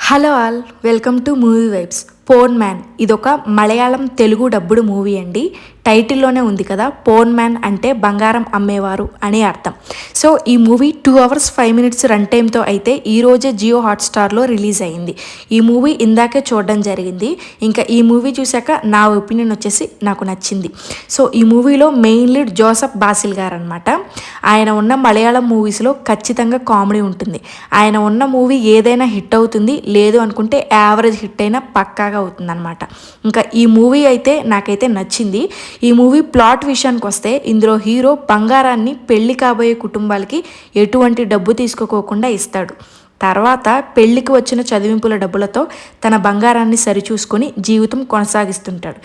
Hello all, welcome to movie vibes. Phone man ఇదొక Malayalam Telugu డబ్బుడు movie అండి. టైటిల్లోనే ఉంది కదా, పోన్ మ్యాన్ అంటే బంగారం అమ్మేవారు అని అర్థం. సో ఈ మూవీ 2 hours 5 minutes రన్ టైమ్తో అయితే ఈరోజే జియో హాట్స్టార్లో రిలీజ్ అయింది. ఈ మూవీ ఇందాకే చూడడం జరిగింది. ఇంకా ఈ మూవీ చూశాక నా ఒపీనియన్ వచ్చేసి నాకు నచ్చింది. సో ఈ మూవీలో మెయిన్ లీడ్ జోసఫ్ బాసిల్ గారు అనమాట. ఆయన ఉన్న మలయాళం మూవీస్లో ఖచ్చితంగా కామెడీ ఉంటుంది. ఆయన ఉన్న మూవీ ఏదైనా హిట్ అవుతుంది, లేదు అనుకుంటే యావరేజ్ హిట్ అయినా పక్కాగా అవుతుందన్నమాట. ఇంకా ఈ మూవీ అయితే నాకైతే నచ్చింది. ఈ మూవీ ప్లాట్ విషయానికి వస్తే ఇందులో హీరో బంగారాన్ని పెళ్లి కాబోయే కుటుంబాలకి ఎటువంటి డబ్బు తీసుకోకుండా ఇస్తాడు. తర్వాత పెళ్లికి వచ్చిన చదివింపుల డబ్బులతో తన బంగారాన్ని సరిచూసుకొని జీవితం కొనసాగిస్తుంటాడు.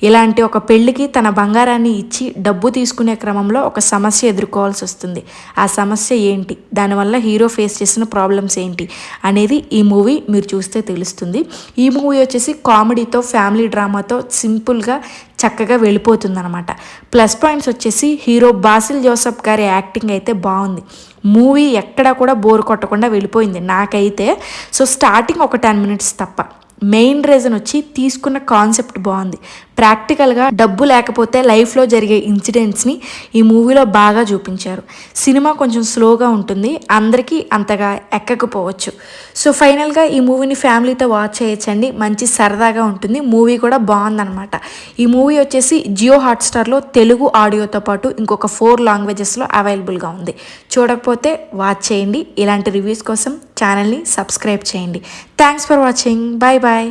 ఇలాంటి ఒక పెళ్లికి తన బంగారాన్ని ఇచ్చి డబ్బు తీసుకునే క్రమంలో ఒక సమస్య ఎదుర్కోవాల్సి వస్తుంది. ఆ సమస్య ఏంటి, దానివల్ల హీరో ఫేస్ చేసిన ప్రాబ్లమ్స్ ఏంటి అనేది ఈ మూవీ మీరు చూస్తే తెలుస్తుంది. ఈ మూవీ వచ్చేసి కామెడీతో, ఫ్యామిలీ డ్రామాతో సింపుల్గా చక్కగా వెళ్ళిపోతుందన్నమాట. ప్లస్ పాయింట్స్ వచ్చేసి హీరో బాసిల్ జోసఫ్ గారి యాక్టింగ్ అయితే బాగుంది. మూవీ ఎక్కడా కూడా బోర్ కొట్టకుండా వెళ్ళిపోయింది నాకైతే. సో స్టార్టింగ్ ఒక 10 minutes తప్ప. మెయిన్ రీజన్ వచ్చి తీసుకున్న కాన్సెప్ట్ బాగుంది. ప్రాక్టికల్గా డబ్బు లేకపోతే లైఫ్లో జరిగే ఇన్సిడెంట్స్ని ఈ మూవీలో బాగా చూపించారు. సినిమా కొంచెం స్లోగా ఉంటుంది, అందరికీ అంతగా ఎక్కకపోవచ్చు. సో ఫైనల్గా ఈ మూవీని ఫ్యామిలీతో వాచ్ చేయొచ్చండి. మంచి సరదాగా ఉంటుంది. మూవీ కూడా బాగుందనమాట. ఈ మూవీ వచ్చేసి జియో హాట్స్టార్లో తెలుగు ఆడియోతో పాటు ఇంకొక 4 languagesలో అవైలబుల్గా ఉంది. చూడకపోతే వాచ్ చేయండి. ఇలాంటి రివ్యూస్ కోసం ఛానల్ని సబ్స్క్రైబ్ చేయండి. Thanks for watching. Bye bye.